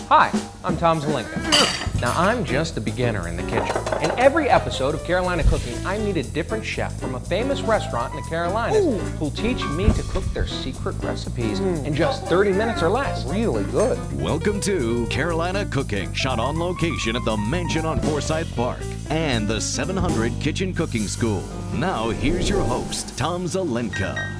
Hi, I'm Tom Zelenka. Now, I'm just a beginner in the kitchen. In every episode of Carolina Cooking, I meet a different chef from a famous restaurant in the Carolinas who'll teach me to cook their secret recipes in just 30 minutes or less. Really good. Welcome to Carolina Cooking, shot on location at the Mansion on Forsyth Park and the 700 Kitchen Cooking School. Now, here's your host, Tom Zelenka.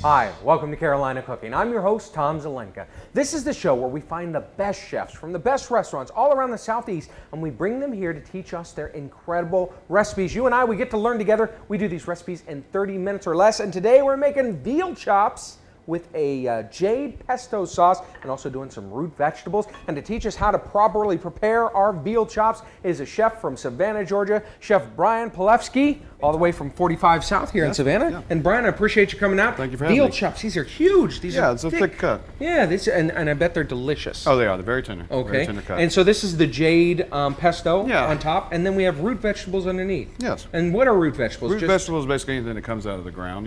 Hi, welcome to Carolina Cooking. I'm your host, Tom Zelenka. This is the show where we find the best chefs from the best restaurants all around the Southeast, and we bring them here to teach us their incredible recipes. You and I, we get to learn together. We do these recipes in 30 minutes or less, and today we're making veal chops with a jade pesto sauce and also doing some root vegetables. And to teach us how to properly prepare our veal chops is a chef from Savannah, Georgia, Chef Brian Polewski, all the way from 45 South here in Savannah. Yeah. And Brian, I appreciate you coming out. Thank you for having me. Veal chops, these are huge. These are it's a thick cut. Yeah, and I bet they're delicious. Oh, they are. They're very tender. Okay. Very tender cut. And so this is the jade pesto on top, and then we have root vegetables underneath. Yes. And what are root vegetables? Root vegetables is basically anything that comes out of the ground,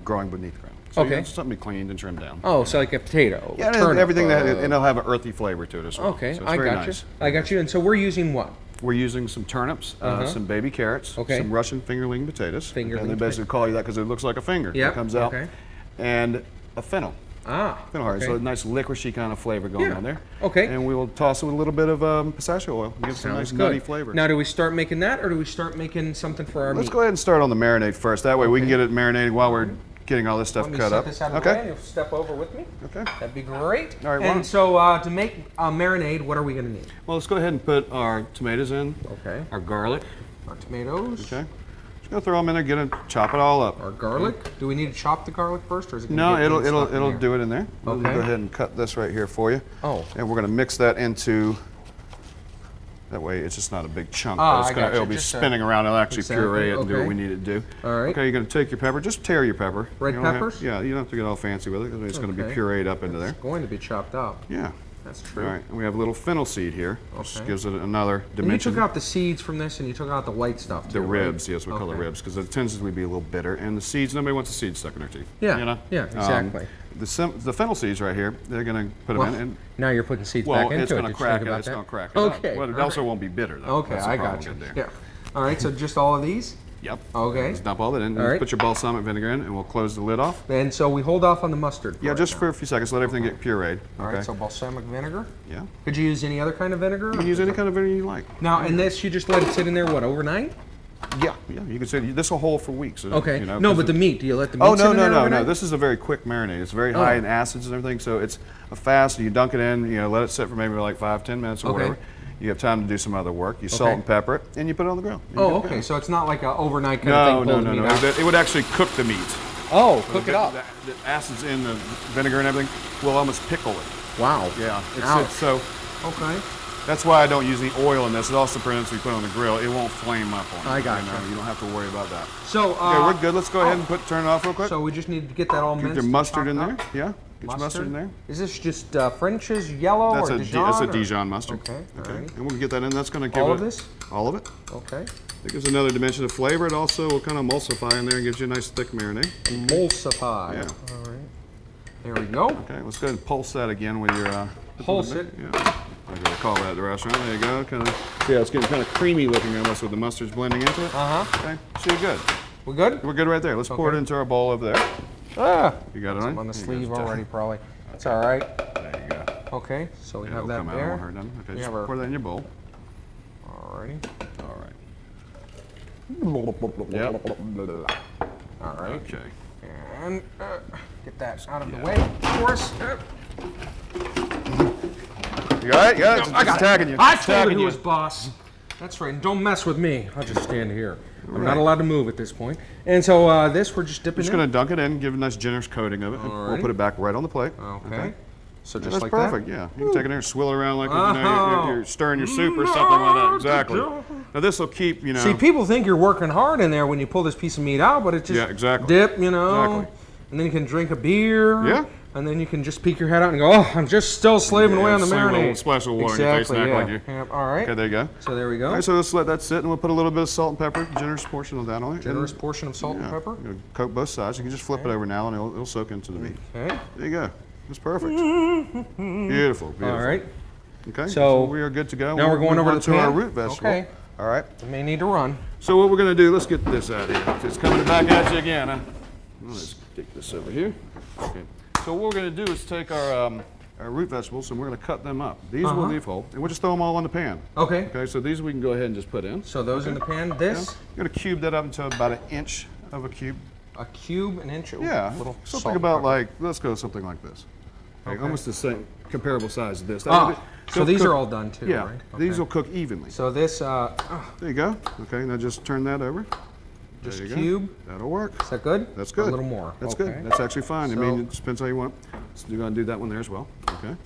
growing beneath the ground. So it's something to be cleaned and trimmed down. Oh, so like a potato. Yeah, turnip, everything that, and it'll have an earthy flavor to it as well. Okay, so it's I very got nice. you. I got you. And so we're using what? We're using some turnips, some baby carrots, some Russian fingerling potatoes. And they basically call you that because it looks like a finger that comes out. Okay. And a fennel. Fennel heart. So a nice licoricey kind of flavor going on there. Okay. And we will toss it with a little bit of pistachio oil. Give some nice nutty flavor. Now, do we start making that, or do we start making something for our meat? Let's go ahead and start on the marinade first. That way we can get it marinated while we're getting all this stuff cut up. Let me set this out of the way, and you'll step over with me. Okay. That'd be great. All right. And so to make a marinade, what are we going to need? Well, let's go ahead and put our tomatoes in. Okay. Our garlic. Our tomatoes. Okay. Just gonna throw them in there, chop it all up. Our garlic. Okay. Do we need to chop the garlic first, or is it? No, it'll do it in there. Okay. We'll go ahead and cut this right here for you. Oh. And we're gonna mix that into. That way, it's just not a big chunk. It'll be spinning around. It'll actually puree it and do what we need it to do. All right. Okay, you're going to take your pepper. Just tear your pepper. Red peppers? You don't have to get all fancy with it because it's going to be pureed up into there. It's going to be chopped up. Yeah. That's true. All right, and we have a little fennel seed here. Which gives it another dimension. And you took out the seeds from this, and you took out the white stuff too, the ribs, yes, we call it ribs, because it tends to be a little bitter. And the seeds, nobody wants the seeds stuck in their teeth. Yeah, yeah, exactly. The fennel seeds right here, they're going to put them in. And, now you're putting seeds back into it. It's going to crack it. It's going to crack it. Okay. But it also won't be bitter, though. Okay, I got you. Yeah. All right, so just all of these? Yep. Okay. Just dump all that in. All right. Put your balsamic vinegar in, and we'll close the lid off. And so we hold off on the mustard. Yeah, just for a few seconds. Let everything get pureed. All right, so balsamic vinegar? Yeah. Could you use any other kind of vinegar? You can use any kind of vinegar you like. Now, and this, you just let it sit in there, what, overnight? Yeah, you can say this will hold for weeks. Okay. No, but the meat, do you let the meat sit in there overnight? No. This is a very quick marinade. It's very high in acids and everything, so it's a fast. You dunk it in, let it sit for maybe like 5-10 minutes or whatever. You have time to do some other work. You salt and pepper it, and you put it on the grill. Okay. So it's not like an overnight kind of thing. No. It would actually cook the meat. Oh, cook it up. The acids in the vinegar and everything will almost pickle it. Wow. Yeah. Okay. That's why I don't use any oil in this. It also prevents me putting it on the grill. It won't flame up on you. I got you. You don't have to worry about that. So we're good. Let's go ahead and turn it off real quick. So we just need to get that all minced. Get your mustard in there. Yeah. Get your mustard in there. Is this just French's yellow or Dijon? That's a Dijon mustard. Okay. And we'll get that in. That's going to give all of this? All of it. Okay. It gives another dimension of flavor. It also will kind of emulsify in there and gives you a nice thick marinade. Emulsify. Yeah. All right. There we go. Okay. Let's go ahead and pulse that again with your. Pulse it. Yeah. I gotta call that at the restaurant. There you go. It's getting kind of creamy looking almost with the mustard's blending into it. Okay. So you're good. We're good? We're good right there. Let's pour it into our bowl over there. You got it on the sleeve already, probably. That's all right. There you go. Okay, so we have that come there. Out when we're done. Okay, just pour that in your bowl. Alrighty. All right. All right. Okay. And get that out of the way for us. You got it? Yeah, it's tagging you. I told you who was boss. That's right. And don't mess with me. I'll just stand here. I'm not allowed to move at this point. And so this, we're just dipping in. Just going to dunk it in, give it a nice generous coating of it. And we'll put it back right on the plate. Okay. So just that's like perfect, yeah. You can take it in there and swill it around like you're stirring your soup or something like that. Exactly. Now this will keep, See, people think you're working hard in there when you pull this piece of meat out, but it's just dip, and then you can drink a beer. Yeah. And then you can just peek your head out and go, oh, I'm just still slaving away on the marinade. Splash of water in your face and act like you. Yep. All right. Okay, there you go. So there we go. All right, so let's let that sit, and we'll put a little bit of salt and pepper, generous portion of that on it. Generous portion of salt and pepper. Coat both sides. You can just flip it over now, and it'll soak into the meat. Okay. There you go. That's perfect. Beautiful, beautiful. All right. Okay, so we are good to go. Now we're going over to our root vegetable. Okay. All right. We may need to run. So what we're going to do, let's get this out of here. It's coming back at you again. Huh? Let's take this over here. Okay. So what we're going to do is take our root vegetables and we're going to cut them up. These we'll leave whole, and we'll just throw them all in the pan. Okay. Okay, so these we can go ahead and just put in. So those in the pan, this? Yeah. You're going to cube that up into about 1 inch of a cube. A cube, 1 inch? Yeah, little something about like, let's go something like this. Okay. Almost the same, comparable size as this. So these are all done too, yeah, right? Okay. These will cook evenly. So this, there you go. Okay, now just turn that over. Just cube. Go. That'll work. Is that good? That's good. A little more. That's good. That's actually fine. So, I mean, it depends how you want. So you're going to do that one there as well. Okay.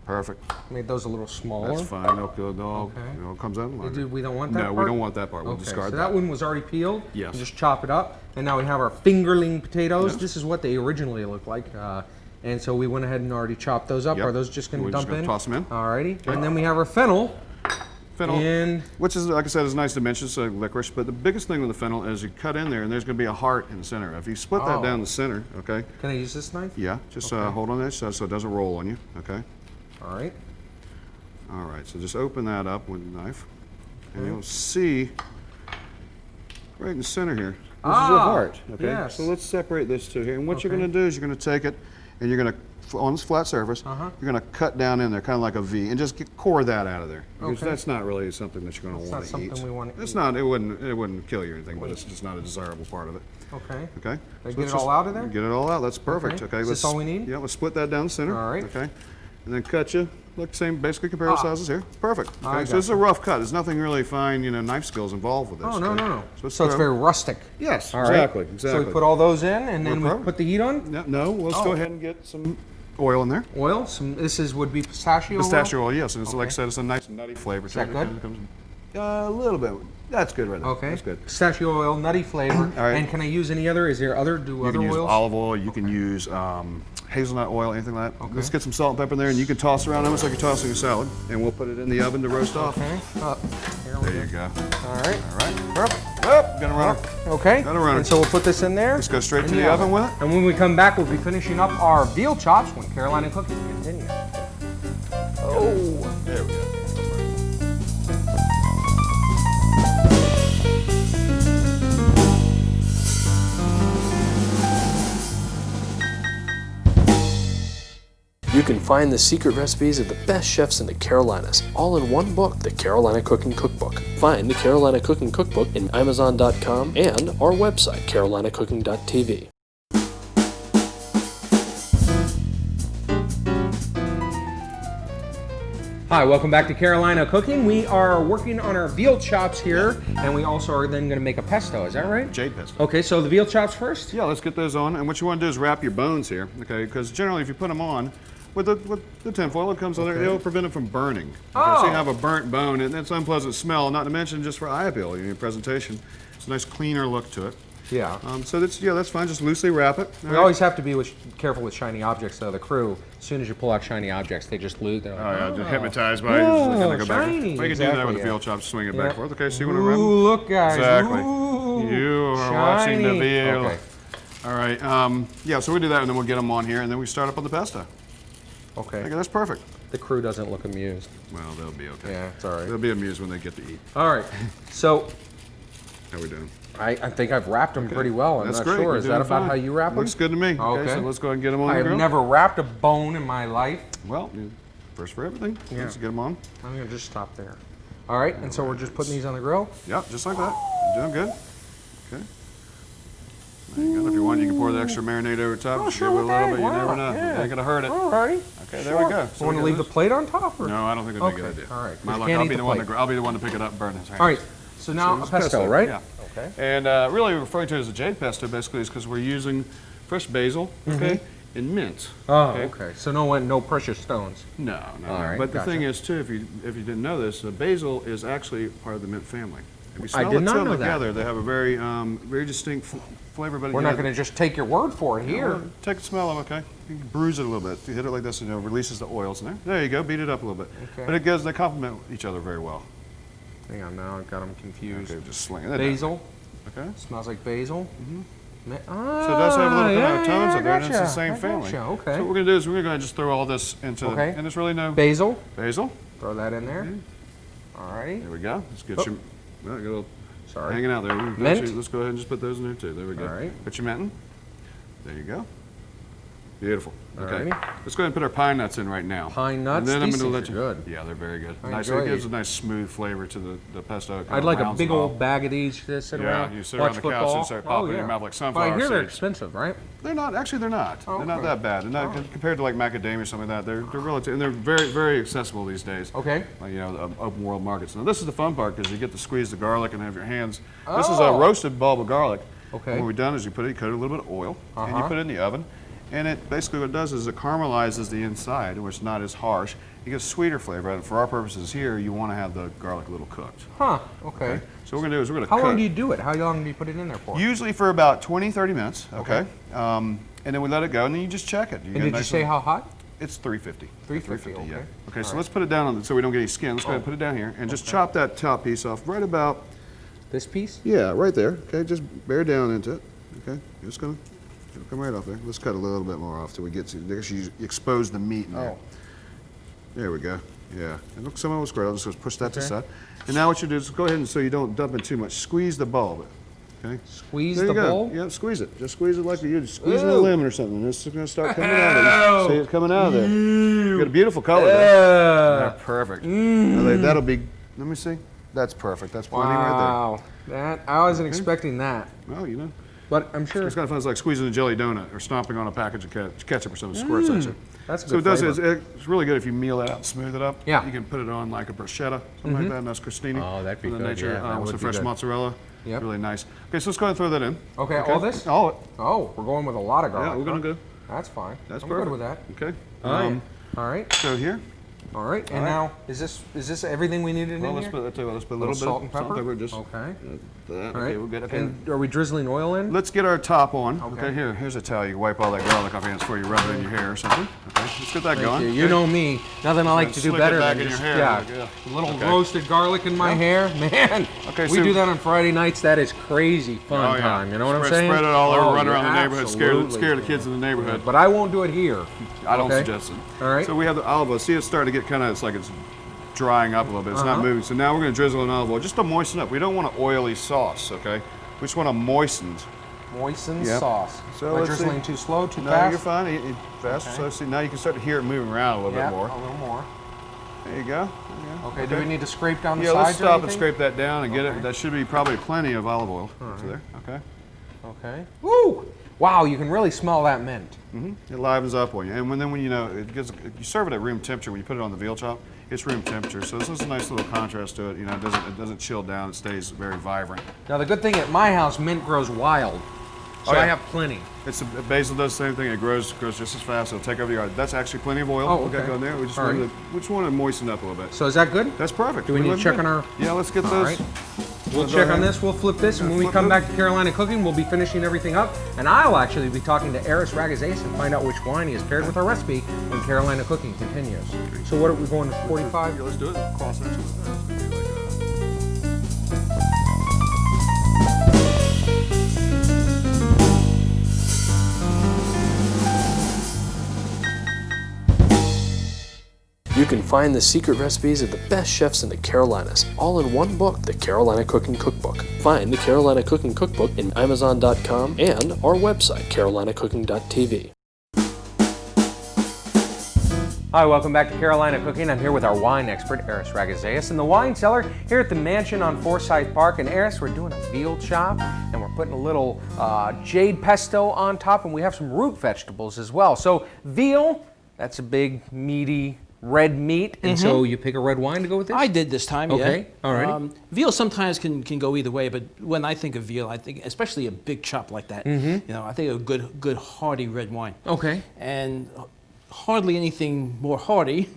Perfect. Made those a little smaller. That's fine. They'll all, it all comes out in line. We don't want that part? No, we don't want that part. We'll discard so that. that one was already peeled. Yes. We'll just chop it up. And now we have our fingerling potatoes. Yes. This is what they originally looked like. And so we went ahead and already chopped those up. Yep. Are those just going to dump in? Toss them in. Alrighty. Okay. And then we have our fennel. Which is, like I said, is nice dimensions, so licorice. But the biggest thing with the fennel is you cut in there, and there's going to be a heart in the center. If you split that down the center, okay. Can I use this knife? Yeah, just hold on this so it doesn't roll on you, okay. All right. All right, so just open that up with the knife, and you'll see right in the center here. This is your heart, okay. Yes. So let's separate this two here, and what you're going to do is you're going to take it, and you're going to, on this flat surface, you're going to cut down in there, kind of like a V, and just core that out of there. Because that's not really something that you're going to want to eat. Something we want to eat. It's not. It wouldn't kill you or anything, but it's just not a desirable part of it. Okay. Okay. So get it all out of there? Get it all out. That's perfect. Okay. Is this all we need? Yeah. Let's split that down the center. All right. Okay. And then cut you. Look, same, basically comparable sizes here. Perfect. Okay. So this is a rough cut. There's nothing really fine, knife skills involved with this. Oh no. So it's very rustic. Yes. All exactly. right. Exactly. So we put all those in, and then we put the heat on. No. Let's go ahead and get some oil in there. Oil. This would be pistachio oil. Pistachio oil, yes. And it's like I said, it's a nice nutty flavor. Is that good? A little bit. That's good right there. Okay. That's good. Pistachio oil, nutty flavor. All right. And can I use any other? Is there other? You can use olive oil. You can use hazelnut oil, anything like that. Okay. Let's get some salt and pepper in there, and you can toss around almost like you're tossing a salad. And we'll put it in the oven to roast off. Okay. There you go. All right. Perfect. Oh, got a runner. Okay. Got a runner. And so we'll put this in there. Let's go straight to the oven with it. And when we come back, we'll be finishing up our veal chops when Carolina Cooking continues. Oh. There we go. You can find the secret recipes of the best chefs in the Carolinas, all in one book, the Carolina Cooking Cookbook. Find the Carolina Cooking Cookbook in Amazon.com and our website, carolinacooking.tv. Hi, welcome back to Carolina Cooking. We are working on our veal chops here, and we also are then going to make a pesto. Is that right? Jade pesto. Okay, so the veal chops first? Yeah, let's get those on. And what you want to do is wrap your bones here, okay? Because generally, if you put them on, with the tinfoil that comes on there, it'll prevent it from burning. Okay? So you have a burnt bone, and it's an unpleasant smell, not to mention just for eye appeal in your presentation. It's a nice cleaner look to it. Yeah. So that's fine. Just loosely wrap it. We always have to be careful with shiny objects, though. The crew, as soon as you pull out shiny objects, they just lose. Like, just hypnotized by it. Just kind of go back. Shiny. Well, you can do that with a veal chop, swing it back and forth. Okay, so you want to wrap? Ooh, look, guys. Exactly. Ooh, you are watching the veal. Okay. All right. Yeah, so we do that, and then we'll get them on here, and then we start up on the pesto. Okay. That's perfect. The crew doesn't look amused. Well, they'll be okay. Yeah, it's all right. They'll be amused when they get to eat. All right. So, how we doing? I think I've wrapped them pretty well. I'm That's not great. sure. Is that about how you wrap them? Looks good to me. Okay. So let's go ahead and get them on the grill. I've never wrapped a bone in my life. Well, first for everything. Yeah. Let's get them on. I'm going to just stop there. All right. And so we're just putting these on the grill? Yep, just like that. You're doing good. Okay. There you go. If you want, you can pour the extra marinade over top. Just give it a little bit. You never know. Yeah. It ain't going to hurt it. All righty. Okay, there we go. So want to leave the plate on top? Or? No, I don't think that'd be a good idea. All right. My luck, I'll be the one to pick it up and burn it. All right. So now a pesto, right? Yeah. Okay. And really referring to it as a jade pesto basically is because we're using fresh basil, okay, and mint. Oh, okay. So no precious stones. No. All right, but the thing is too, if you didn't know this, the basil is actually part of the mint family. If you smell I did not know together, that. they have a very very distinct flavor. But we're not going to just take your word for it here. Well, take a smell of it, okay? You can bruise it a little bit. You hit it like this, and it releases the oils in there. There you go. Beat it up a little bit. Okay. But they complement each other very well. Hang on, now I've got them confused. Okay, just sling it. Basil. Okay. Smells like basil. So it does have a little bit of tones in there, and it's the same family. Okay. So what we're going to do is we're going to go ahead and just throw all this into, and there's really no... Basil. Basil. Throw that in there. All righty. There we go. Let's get your... Well, got a little hanging out there. Mint. Let's go ahead and just put those in there too. There we go. All right. Put your mint in. There you go. Beautiful. Okay. Alrighty. Let's go ahead and put our pine nuts in right now. Pine nuts? And then These I'm going to let you... good. Yeah, they're very good. I Nice. enjoy It gives these. a nice smooth flavor to the pesto. I'd like a big old bag of these to sit around. Yeah, you sit around the couch and start popping in your mouth like sunflower But I hear they're seeds. expensive, right? They're not. Actually, they're not. Oh, they're not that bad. They're not compared to like macadamia or something like that. They're relative, and they're very, very accessible these days. Okay. Like, you know, open world markets. Now this is the fun part because you get to squeeze the garlic and have your hands. This is a roasted bulb of garlic. Okay. And what we've done is you coat it in a little bit of oil, and you put it in the oven. And it basically what it does is it caramelizes the inside, which is not as harsh. You get a sweeter flavor. And for our purposes here, you want to have the garlic a little cooked. Huh, okay. So what we're going to do is we're going to cook. How long do you do it? How long do you put it in there for? Usually for about 20, 30 minutes, okay? And then we let it go, and then you just check it. And did you say how hot? It's 350. 350, yeah. okay. Okay, so let's put it down on so we don't get any skin. Let's go ahead and put it down here, and just chop that top piece off right about... This piece? Yeah, right there. Okay, just bear down into it. Okay, just going to... It'll come right off there. Let's cut a little bit more off till we get to. You expose the meat in there. There we go. Yeah. And look, some of it was great. I'll just push that to the side. And now what you do is go ahead and so you don't dump in too much. Squeeze the bulb. Okay. Squeeze the bulb? Yeah, squeeze it. Just squeeze it like you're squeezing a lemon or something. It's going to start coming out of it. See it coming out of there. You got a beautiful color there. Yeah, perfect. Now, that'll be. Let me see. That's perfect. That's plenty right there. I wasn't expecting that. Well, you know. But I'm sure it's kind of fun. It's like squeezing a jelly donut or stomping on a package of ketchup or something. Squirts at you. That's so good. It's really good if you meal that out and smooth it up. Yeah. You can put it on like a bruschetta, something like that. And that's crostini. Oh, that'd be good. With some fresh mozzarella. Yep. Really nice. Okay, so let's go ahead and throw that in. Okay, all this? All of it. Oh, we're going with a lot of garlic. Yeah, we're gonna go. That's fine. That's I'm perfect. good with that. Okay. All right. So here. All right. And now, is this everything we needed in here? Let's put a little bit of salt and pepper. Just okay. All right. Okay, we're good. Okay. And are we drizzling oil in? Let's get our top on. Okay. Here's a towel. You wipe all that garlic off your hands before you rub it in your hair or something. Okay. Let's get that going. You know me. Nothing I like to do better than just a little roasted garlic in my hair, man. Okay. We do that on Friday nights. That is crazy fun time. You know what I'm saying? Spread it all over, run around the neighborhood, scare the kids in the neighborhood. But I won't do it here. I don't suggest it. All right. So we have the olive oil. See, it's starting to get kind of. It's like it's drying up a little bit. It's not moving. So now we're going to drizzle in olive oil just to moisten up. We don't want an oily sauce, okay? We just want a moistened. Moistened sauce. So am I drizzling too slow, too fast? No, you're fine. Fast. Okay. So see, now you can start to hear it moving around a little bit more. A little more. There you go. Okay, do we need to scrape down the sides? Yeah, let's stop and scrape that down and get it. That should be probably plenty of olive oil there. Okay. Okay. Woo! Wow, you can really smell that mint. It livens up on you. And then when you know, you serve it at room temperature when you put it on the veal chop. It's room temperature, so this is a nice little contrast to it. You know, it doesn't chill down. It stays very vibrant. Now the good thing at my house, mint grows wild, so I have plenty. Basil does the same thing. It grows just as fast. It'll take over the yard. That's actually plenty of oil. Oh, okay. Go in there. We just want to moisten up a little bit. So is that good? That's perfect. Do we need to check on our? Yeah, let's get those. Right. We'll check on this. We'll flip this, and when we come back to Carolina Cooking, we'll be finishing everything up. And I'll actually be talking to Eris Ragazeas and find out which wine he has paired with our recipe when Carolina Cooking continues. So what are we going to 45? Yeah, let's do it. Cross section. You can find the secret recipes of the best chefs in the Carolinas, all in one book, the Carolina Cooking Cookbook. Find the Carolina Cooking Cookbook in Amazon.com and our website, carolinacooking.tv. Hi, welcome back to Carolina Cooking. I'm here with our wine expert, Eris Ragazeas, and the wine cellar here at the mansion on Forsyth Park. And Eris, we're doing a veal chop, and we're putting a little jade pesto on top, and we have some root vegetables as well. So veal, that's a big, meaty, red meat, and so you pick a red wine to go with it? I did this time, Okay, all right. Veal sometimes can go either way, but when I think of veal, I think especially a big chop like that. You know, I think of a good hearty red wine. Okay. And hardly anything more hearty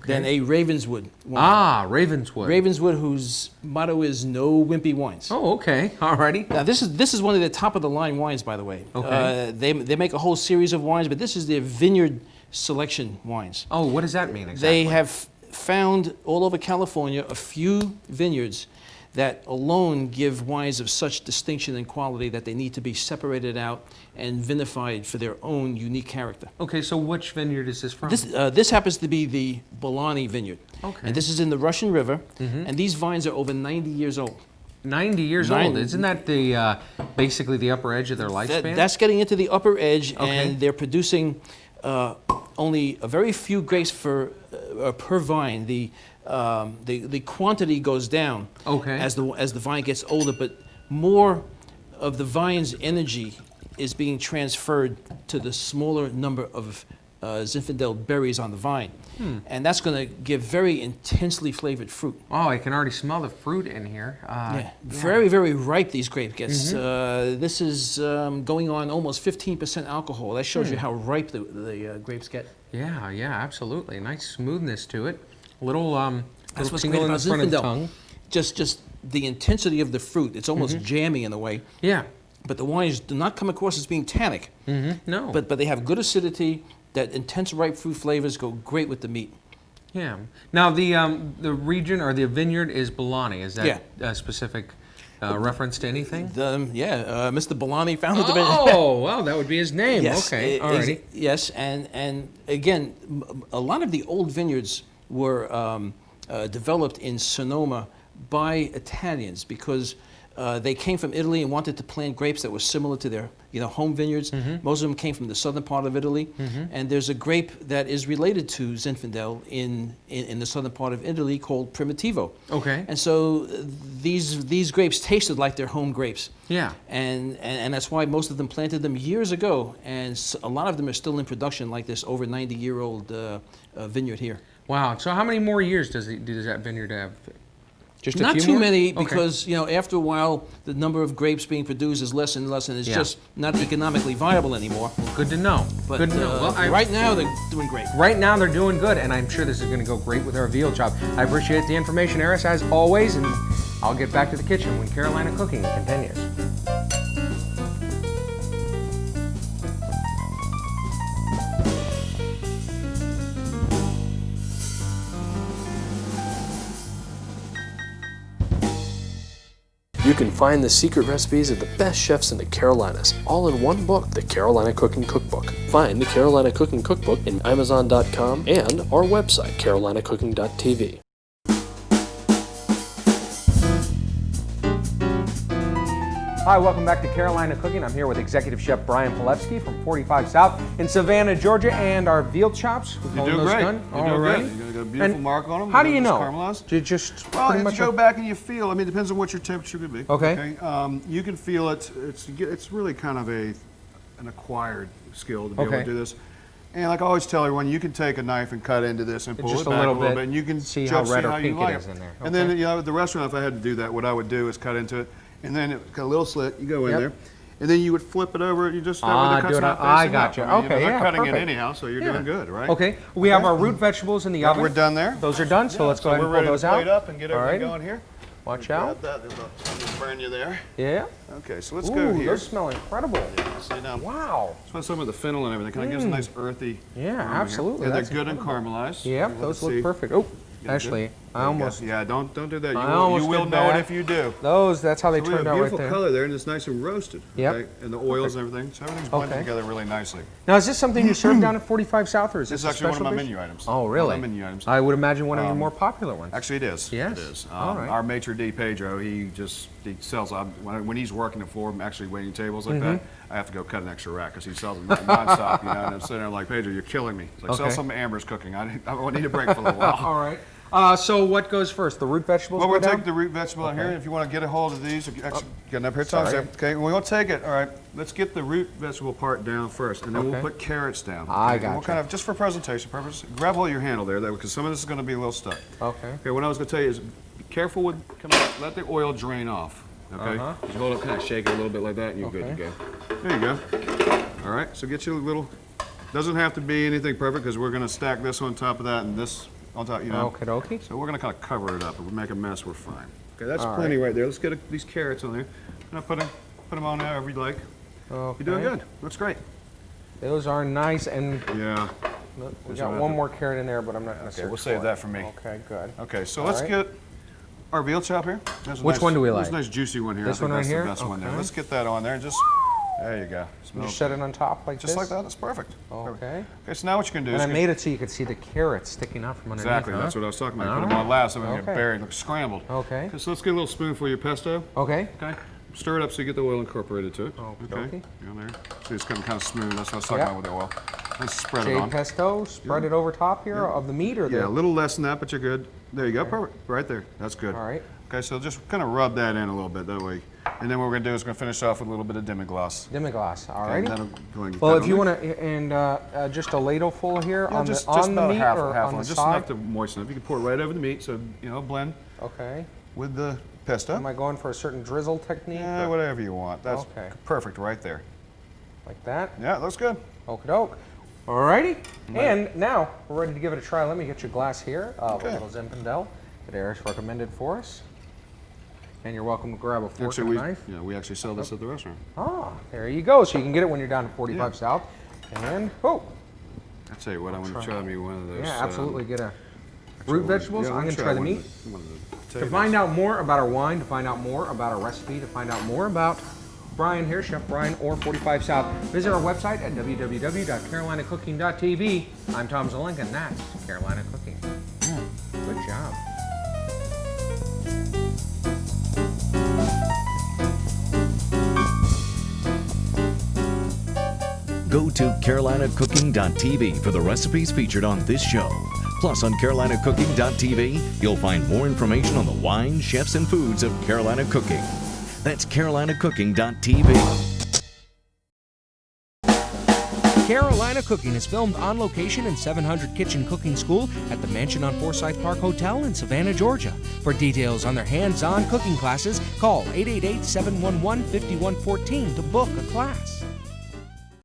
than a Ravenswood wine. Ah, Ravenswood. Ravenswood, whose motto is no wimpy wines. Oh, okay. All righty. Now this is one of the top of the line wines, by the way. Okay. They make a whole series of wines, but this is their vineyard selection wines. Oh, what does that mean exactly? They have found all over California a few vineyards that alone give wines of such distinction and quality that they need to be separated out and vinified for their own unique character. Okay, so which vineyard is this from? This happens to be the Bolani vineyard. Okay. And this is in the Russian River, and these vines are over 90 years old. 90 years old. Isn't that the basically the upper edge of their lifespan? That's getting into the upper edge, and they're producing only a very few grapes per vine. The quantity goes down as the vine gets older, but more of the vine's energy is being transferred to the smaller number of Zinfandel berries on the vine. And that's going to give very intensely flavored fruit. Oh, I can already smell the fruit in here. Very, very ripe these grapes get. This is going on almost 15% alcohol. That shows you how ripe the grapes get. Yeah, absolutely. Nice smoothness to it. Little that's what's tingle great in about the front of the Zinfandel. tongue. Just the intensity of the fruit. It's almost jammy in a way. Yeah. But the wines do not come across as being tannic. No. But they have good acidity. That intense ripe fruit flavors go great with the meat. Yeah. Now the region or the vineyard is Bolani. Is that a specific reference to anything? Mr. Bolani founded the vineyard. Oh, well, that would be his name. Yes, okay. Alrighty. Yes, and again, a lot of the old vineyards were developed in Sonoma by Italians because they came from Italy and wanted to plant grapes that were similar to their home vineyards. Most of them came from the southern part of Italy. And there's a grape that is related to Zinfandel in the southern part of Italy called Primitivo. Okay. And so these grapes tasted like their home grapes. Yeah. And that's why most of them planted them years ago. And a lot of them are still in production, like this over 90-year-old vineyard here. Wow. So how many more years does that vineyard have? Just not a few too more? many, because after a while the number of grapes being produced is less and less, and it's just not economically viable anymore. Good to know. But good to know. Well, right now they're doing great. Right now they're doing good, and I'm sure this is going to go great with our veal chop. I appreciate the information, Eris, as always, and I'll get back to the kitchen when Carolina Cooking continues. You can find the secret recipes of the best chefs in the Carolinas, all in one book, the Carolina Cooking Cookbook. Find the Carolina Cooking Cookbook in Amazon.com and our website, carolinacooking.tv. Hi, welcome back to Carolina Cooking. I'm here with Executive Chef Brian Pilevsky from 45 South in Savannah, Georgia, and our veal chops. You do great. You do good. You got a beautiful mark on them. How do you know? Caramelized. Do you just pretty much go back and you feel. I mean, it depends on what your temperature could be. Okay. You can feel it. It's really kind of an acquired skill to be able to do this. And like I always tell everyone, you can take a knife and cut into this and pull it back a little bit, and you can see how red or pink like it is in there. And then at the restaurant, if I had to do that, what I would do is cut into it. And then it got a little slit, you go in there, and then you would flip it over, you just have it I got you. Okay, you're not cutting it anyhow, so you're doing good, right? Okay, we have our root vegetables in the oven. We're done there. Those are done, so let's go ahead and pull those out. We're ready to plate up and get everything going here. Watch out. There's a burn you there. Yeah. Okay, so let's go here. Those smell incredible. Wow. That's why some of the fennel and everything kind of gives a nice earthy. Yeah, absolutely. And they're good and caramelized. Yeah, those look perfect. Oh. Actually, I almost... Yeah, don't do that. You will know it if you do. That's how they turned out right there. Beautiful color there, and it's nice and roasted. Yep. Okay? And the oils and everything. So everything's blended together really nicely. Now, is this something you serve down at 45 South, or is this It's actually one of my menu items. Oh, really? One of my menu items. I would imagine one of your more popular ones. Actually, it is. Yes. It is. All right. Our maitre d' Pedro, he sells, when he's working the floor, I'm actually waiting tables like that, I have to go cut an extra rack because he sells them nonstop, and I'm sitting there like, Pedro, you're killing me. He's like, sell some Amber's cooking. I need a break for a little while. All right. So what goes first? The root vegetables? Well, we'll take the root vegetable out here. If you want to get a hold of these, actually, get up here, Tom. Okay, we won't take it. All right, let's get the root vegetable part down first, and then we'll put carrots down. I got We'll kind of, just for presentation purposes, grab hold of your handle there, because some of this is going to be a little stuck. Okay. Okay, what I was going to tell you is, be careful with, let the oil drain off. Okay. Just hold it, kind of shake it a little bit like that, and you're good to go. There you go. All right, so get you a little. Doesn't have to be anything perfect, because we're going to stack this on top of that and this on top, Okie dokie. So we're going to kind of cover it up. If we make a mess, we're fine. Okay, that's plenty right there. Let's get these carrots on there. And put them on there however you like. Okay. You're doing good. That's great. Those are nice, and we got one more carrot in there, but I'm not going to search we'll save that for me. Okay, good. Okay, so let's get our veal chop here. Which one do we like? There's a nice juicy one here. This one right here? That's the best one there. Let's get that on there and just, there you go. Just set it on top like this? Just like that, that's perfect. Okay. Okay, so now what you can do is... And I made it so you could see the carrots sticking out from underneath. Exactly, that's what I was talking about. Put them on last so they don't get buried, look scrambled. Okay. So let's get a little spoonful of your pesto. Okay. Okay. Stir it up so you get the oil incorporated to it. Okay. Go there. See, it's kind of smooth. That's what I was talking about with the oil. Let's spread it on. Pesto, spread it over top here of the meat or the... Yeah, a little less than that, but you're good. There you go, perfect. Right there. That's good. All right. Okay, so just kind of rub that in a little bit that way. And then what we're going to do is we're going to finish off with a little bit of demi-glace. Demi-glace, all right. Well, if you want to, and just a ladle full here on the meat half, or half on the just side? enough to moisten it. You can pour it right over the meat, so, you know, blend. Okay. With the pesto. Am I going for a certain drizzle technique? Yeah, whatever you want. That's perfect right there. Like that? Yeah, looks good. Okie doke. Alrighty. And now we're ready to give it a try. Let me get you a glass here of a little Zinfandel that Eric's recommended for us. And you're welcome to grab a fork and a knife. Yeah, we actually sell this at the restaurant. Ah, there you go. So you can get it when you're down to 45 South. And, I'll tell you what, I want to try me one of those. Yeah, absolutely. Get a root vegetables. I'm going to try the meat. To find out more about our wine, to find out more about our recipe, to find out more about Brian here, Chef Brian, or 45 South, visit our website at www.carolinacooking.tv. I'm Tom Zelenka, and that's Carolina Cooking. Good job. Go to carolinacooking.tv for the recipes featured on this show. Plus, on carolinacooking.tv, you'll find more information on the wines, chefs, and foods of Carolina Cooking. That's carolinacooking.tv. Carolina Cooking is filmed on location in 700 Kitchen Cooking School at the Mansion on Forsyth Park Hotel in Savannah, Georgia. For details on their hands-on cooking classes, call 888-711-5114 to book a class.